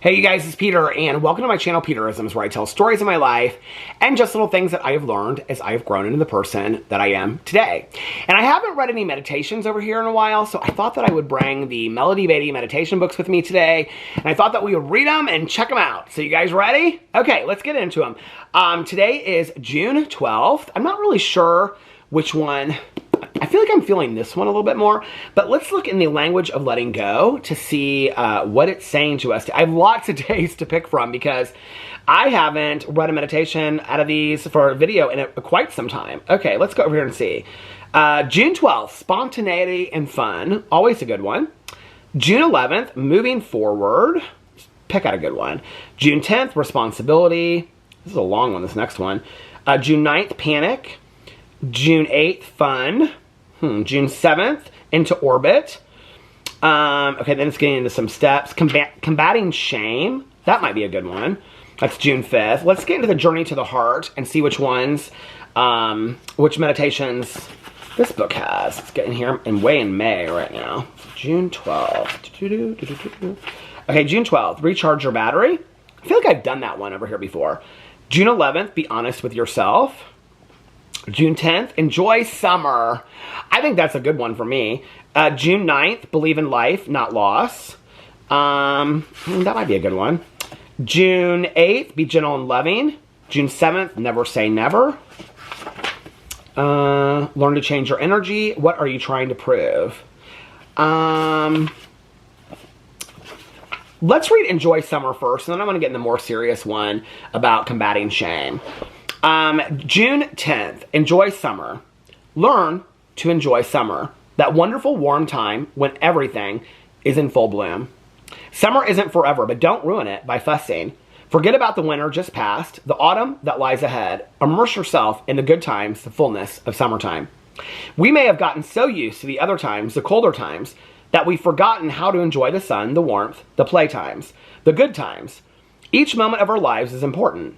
Hey you guys, it's Peter, and welcome to my channel, Peterisms, where I tell stories of my life and just little things that I have learned as I have grown into the person that I am today. And I haven't read any meditations over here in a while, so I thought that I would bring the Melody Beatty meditation books with me today, and I thought that we would read them and check them out. So you guys ready? Okay, let's get into them. Today is June 12th. I'm not really sure which one. I feel like I'm feeling this one a little bit more, but let's look in the language of letting go to see what it's saying to us. I have lots of days to pick from because I haven't read a meditation out of these for a video in quite some time. Okay, let's go over here and see. June 12th, spontaneity and fun, always a good one. June 11th, moving forward, pick out a good one. June 10th, responsibility. This is a long one, this next one. June 9th, panic. June 8th, fun. June 7th, into orbit. Okay, then it's getting into some steps. Combating shame. That might be a good one. That's June 5th. Let's get into the journey to the heart and see which ones, which meditations this book has. Let's get in here and way in May right now. June 12th. Okay, June 12th, recharge your battery. I feel like I've done that one over here before. June 11th, be honest with yourself. June 10th, enjoy summer. I think that's a good one for me. June 9th, believe in life, not loss. That might be a good one. June 8th, be gentle and loving. June 7th, never say never. Learn to change your energy. What are you trying to prove? Let's read Enjoy Summer first, and then I'm going to get in the more serious one about combating shame. June 10th, enjoy summer. Learn to enjoy summer. That wonderful warm time when everything is in full bloom. Summer isn't forever, but don't ruin it by fussing. Forget about the winter just past, the autumn that lies ahead. Immerse yourself in the good times, the fullness of summertime. We may have gotten so used to the other times, the colder times, that we've forgotten how to enjoy the sun, the warmth, the playtimes, the good times. Each moment of our lives is important.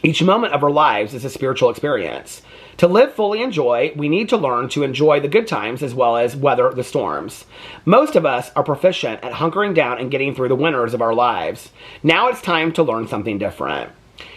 Each moment of our lives is a spiritual experience. To live fully in joy, we need to learn to enjoy the good times as well as weather the storms. Most of us are proficient at hunkering down and getting through the winters of our lives. Now it's time to learn something different.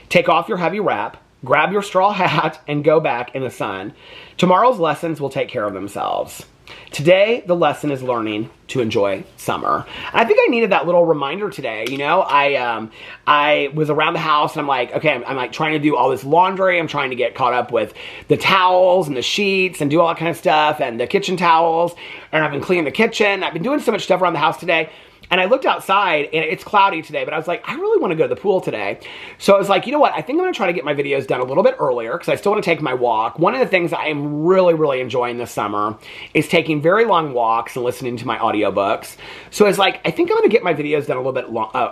Take off your heavy wrap, grab your straw hat, and go back in the sun. Tomorrow's lessons will take care of themselves. Today, the lesson is learning to enjoy summer. I think I needed that little reminder today. You know, I was around the house and I'm like, okay, I'm like trying to do all this laundry. I'm trying to get caught up with the towels and the sheets and do all that kind of stuff and the kitchen towels. And I've been cleaning the kitchen. I've been doing so much stuff around the house today. And I looked outside, and it's cloudy today, but I was like, I really want to go to the pool today. So I was like, you know what? I think I'm going to try to get my videos done a little bit earlier because I still want to take my walk. One of the things I am really, really enjoying this summer is taking very long walks and listening to my audiobooks. So I was like, I think I'm going to get my videos done a little bit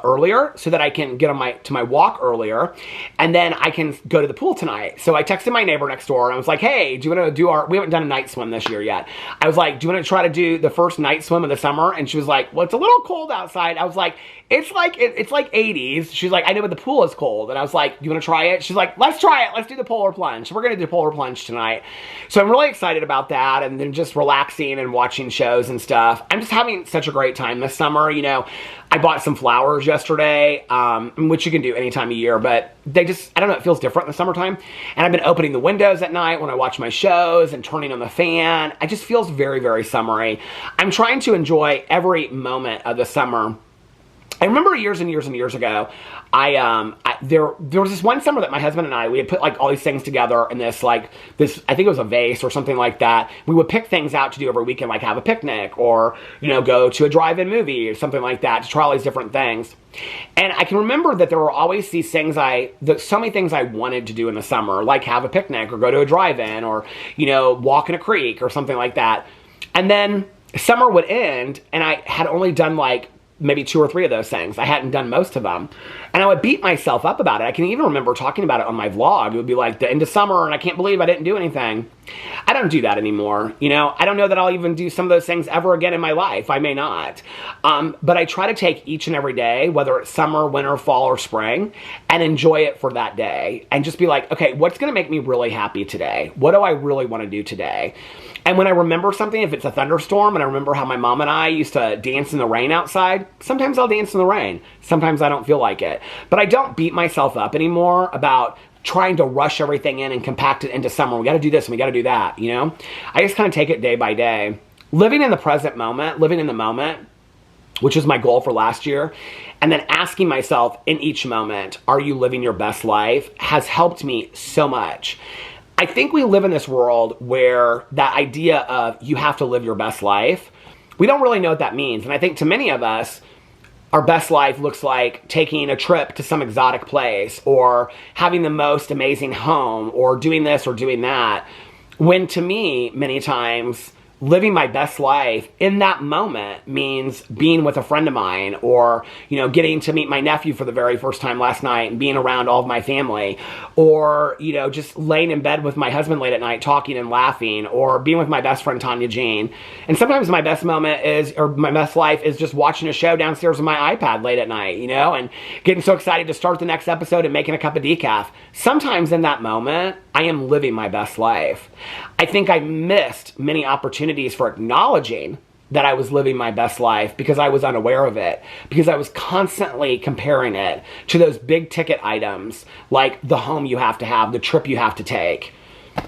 earlier so that I can get on to my walk earlier, and then I can go to the pool tonight. So I texted my neighbor next door, and I was like, hey, do you want to do we haven't done a night swim this year yet. I was like, do you want to try to do the first night swim of the summer? And she was like, well, it's a little cold outside. I was like, it's like 80s. She's like, I know, but the pool is cold. And I was like, you want to try it? She's like, let's try it. Let's do the polar plunge. We're going to do polar plunge tonight. So I'm really excited about that. And then just relaxing and watching shows and stuff. I'm just having such a great time this summer. You know, I bought some flowers yesterday, which you can do any time of year, but they just, I don't know, it feels different in the summertime. And I've been opening the windows at night when I watch my shows and turning on the fan. It just feels very, very summery. I'm trying to enjoy every moment of the summer. I remember years and years and years ago, there was this one summer that my husband and I, we had put like all these things together in this, I think it was a vase or something like that. We would pick things out to do every weekend, like have a picnic or, you know, go to a drive-in movie or something like that to try all these different things. And I can remember that there were always these things so many things I wanted to do in the summer, like have a picnic or go to a drive-in or, you know, walk in a creek or something like that. And then summer would end and I had only done like maybe 2 or 3 of those things. I hadn't done most of them. And I would beat myself up about it. I can even remember talking about it on my vlog. It would be like the end of summer and I can't believe I didn't do anything. I don't do that anymore. You know, I don't know that I'll even do some of those things ever again in my life. I may not. But I try to take each and every day, whether it's summer, winter, fall, or spring, and enjoy it for that day. And just be like, okay, what's going to make me really happy today? What do I really want to do today? And when I remember something, if it's a thunderstorm, and I remember how my mom and I used to dance in the rain outside, sometimes I'll dance in the rain. Sometimes I don't feel like it. But I don't beat myself up anymore about trying to rush everything in and compact it into summer. We got to do this and we got to do that, you know? I just kind of take it day by day. Living in the present moment, living in the moment, which is my goal for last year, and then asking myself in each moment, are you living your best life, has helped me so much. I think we live in this world where that idea of you have to live your best life, we don't really know what that means. And I think to many of us, our best life looks like taking a trip to some exotic place or having the most amazing home or doing this or doing that. When to me, many times, living my best life in that moment means being with a friend of mine or, you know, getting to meet my nephew for the very first time last night and being around all of my family, or, you know, just laying in bed with my husband late at night talking and laughing, or being with my best friend Tanya Jean. And sometimes my best moment is, or my best life is just watching a show downstairs on my iPad late at night, you know, and getting so excited to start the next episode and making a cup of decaf. Sometimes in that moment, I am living my best life. I think I missed many opportunities for acknowledging that I was living my best life because I was unaware of it, because I was constantly comparing it to those big ticket items like the home you have to have, the trip you have to take,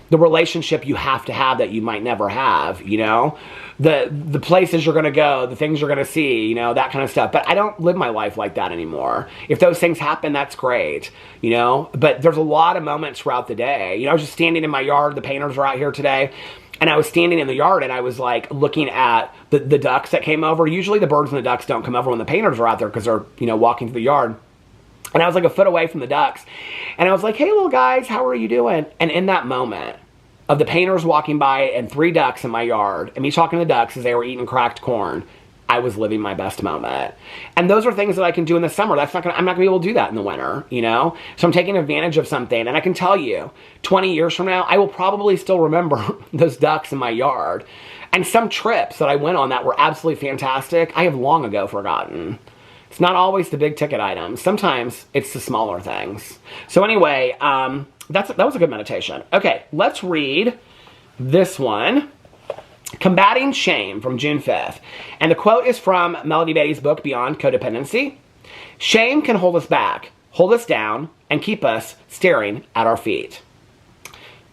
the relationship you have to have that you might never have, you know, the places you're going to go, the things you're going to see, you know, that kind of stuff. But I don't live my life like that anymore. If those things happen, that's great, you know, but there's a lot of moments throughout the day. You know, I was just standing in my yard. The painters are out here today. And I was standing in the yard and I was like looking at the ducks that came over. Usually the birds and the ducks don't come over when the painters are out there because they're, you know, walking through the yard. And I was like a foot away from the ducks. And I was like, hey, little guys, how are you doing? And in that moment of the painters walking by and 3 ducks in my yard and me talking to the ducks as they were eating cracked corn, I was living my best moment. And those are things that I can do in the summer. I'm not gonna be able to do that in the winter, you know? So I'm taking advantage of something. And I can tell you, 20 years from now, I will probably still remember those ducks in my yard. And some trips that I went on that were absolutely fantastic, I have long ago forgotten. It's not always the big ticket items. Sometimes it's the smaller things. So anyway, that was a good meditation. Okay, let's read this one. Combating Shame from June 5th. And the quote is from Melody Beatty's book, Beyond Codependency. Shame can hold us back, hold us down, and keep us staring at our feet.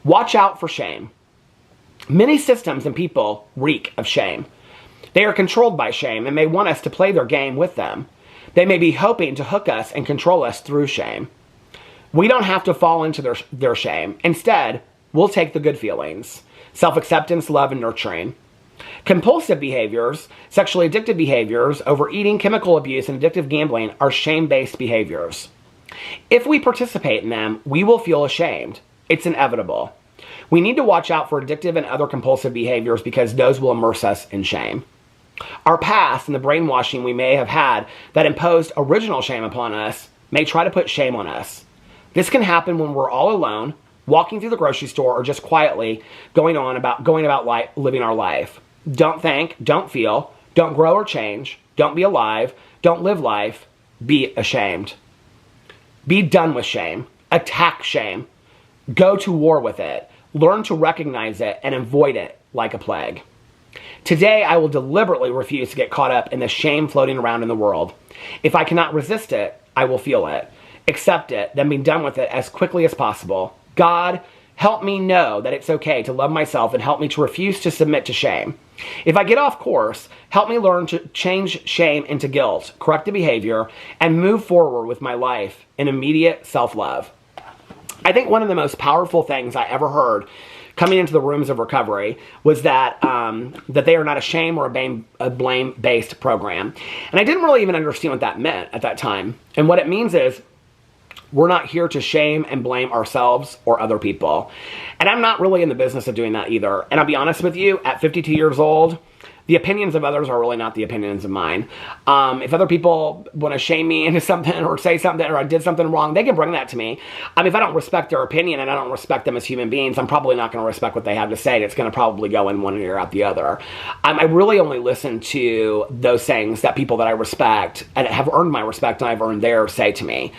Watch out for shame. Many systems and people reek of shame. They are controlled by shame and may want us to play their game with them. They may be hoping to hook us and control us through shame. We don't have to fall into their shame. Instead, we'll take the good feelings. Self-acceptance, love, and nurturing. Compulsive behaviors, sexually addictive behaviors, overeating, chemical abuse, and addictive gambling are shame-based behaviors. If we participate in them, we will feel ashamed. It's inevitable. We need to watch out for addictive and other compulsive behaviors because those will immerse us in shame. Our past and the brainwashing we may have had that imposed original shame upon us may try to put shame on us. This can happen when we're all alone, walking through the grocery store, or just quietly going about life, living our life. Don't think, don't feel, don't grow or change, don't be alive, don't live life, be ashamed. Be done with shame. Attack shame. Go to war with it. Learn to recognize it and avoid it like a plague. Today, I will deliberately refuse to get caught up in the shame floating around in the world. If I cannot resist it, I will feel it. Accept it, then be done with it as quickly as possible. God, help me know that it's okay to love myself and help me to refuse to submit to shame. If I get off course, help me learn to change shame into guilt, correct the behavior, and move forward with my life in immediate self-love. I think one of the most powerful things I ever heard coming into the rooms of recovery was that that they are not a shame or a blame-based program. And I didn't really even understand what that meant at that time. And what it means is, we're not here to shame and blame ourselves or other people. And I'm not really in the business of doing that either. And I'll be honest with you, at 52 years old, the opinions of others are really not the opinions of mine. If other people want to shame me into something or say something or I did something wrong, they can bring that to me. If I don't respect their opinion and I don't respect them as human beings, I'm probably not going to respect what they have to say. It's going to probably go in one ear out the other. I really only listen to those things that people that I respect and have earned my respect and I've earned theirs say to me.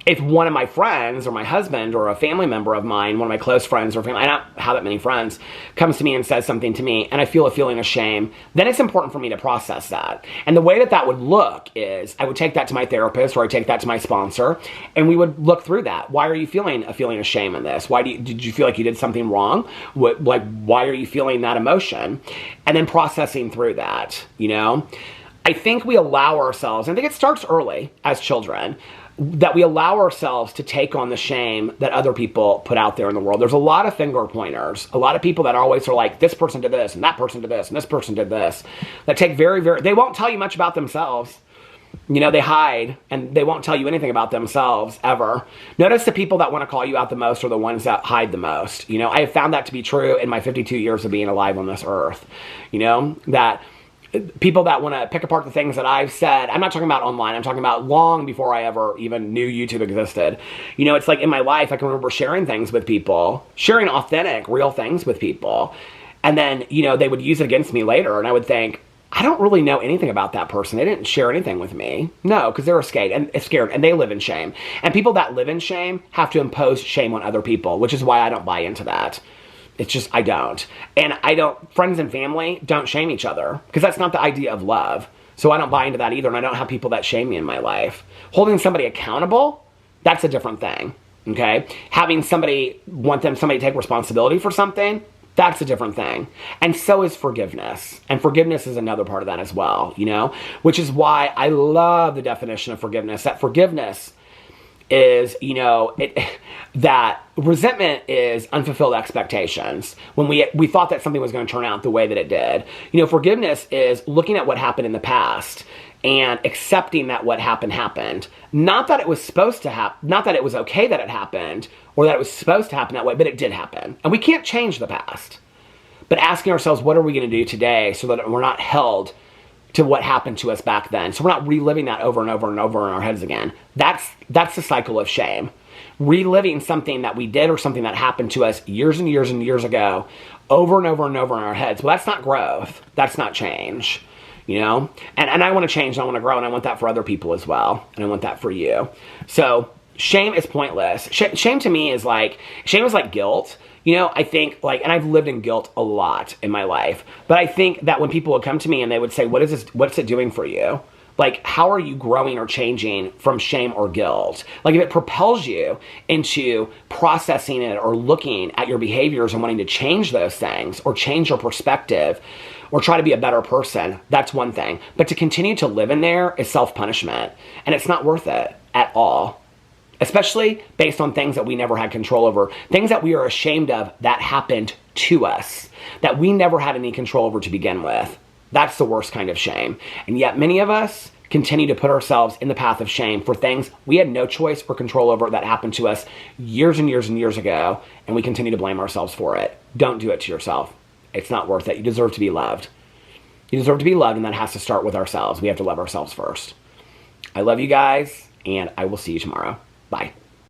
If one of my friends or my husband or a family member of mine, one of my close friends or family, I don't have that many friends, comes to me and says something to me and I feel a feeling of shame shame, then it's important for me to process that. And the way that that would look is I would take that to my therapist, or I take that to my sponsor, and we would look through that. Why are you feeling a feeling of shame in this? Did you feel like you did something wrong? Why are you feeling that emotion? And then processing through that, you know? I think we allow ourselves, and I think it starts early as children, that we allow ourselves to take on the shame that other people put out there in the world. There's a lot of finger pointers, a lot of people that always are like, this person did this, and that person did this, and this person did this, that take they won't tell you much about themselves. You know, they hide, and they won't tell you anything about themselves, ever. Notice the people that want to call you out the most are the ones that hide the most. You know, I have found that to be true in my 52 years of being alive on this earth. You know, that people that want to pick apart the things that I've said, I'm not talking about online, I'm talking about long before I ever even knew YouTube existed. You know, it's like in my life, I can remember sharing things with people, sharing authentic, real things with people. And then, you know, they would use it against me later, and I would think, I don't really know anything about that person. They didn't share anything with me. No, because they were scared, and they live in shame. And people that live in shame have to impose shame on other people, which is why I don't buy into that. It's just, I don't. And friends and family don't shame each other, because that's not the idea of love. So I don't buy into that either, and I don't have people that shame me in my life. Holding somebody accountable, that's a different thing, okay? Having somebody to take responsibility for something, that's a different thing. And so is forgiveness. And forgiveness is another part of that as well, you know? Which is why I love the definition of forgiveness. That forgiveness is, you know, that resentment is unfulfilled expectations. When we thought that something was going to turn out the way that it did. You know, forgiveness is looking at what happened in the past and accepting that what happened. Not that it was supposed to happen, not that it was okay that it happened, or that it was supposed to happen that way, but it did happen. And we can't change the past. But asking ourselves, what are we going to do today so that we're not held to what happened to us back then? So we're not reliving that over and over and over in our heads again. That's the cycle of shame. Reliving something that we did or something that happened to us years and years and years ago over and over and over in our heads. Well, that's not growth. That's not change. You know? And I want to change, and I want to grow, and I want that for other people as well. And I want that for you. So shame is pointless. Shame to me is like guilt. You know, I think and I've lived in guilt a lot in my life, but I think that when people would come to me and they would say, what's it doing for you? Like, how are you growing or changing from shame or guilt? Like, if it propels you into processing it or looking at your behaviors and wanting to change those things or change your perspective or try to be a better person, that's one thing. But to continue to live in there is self-punishment, and it's not worth it at all. Especially based on things that we never had control over. Things that we are ashamed of that happened to us. That we never had any control over to begin with. That's the worst kind of shame. And yet many of us continue to put ourselves in the path of shame for things we had no choice or control over that happened to us years and years and years ago. And we continue to blame ourselves for it. Don't do it to yourself. It's not worth it. You deserve to be loved. You deserve to be loved, and that has to start with ourselves. We have to love ourselves first. I love you guys, and I will see you tomorrow. Bye.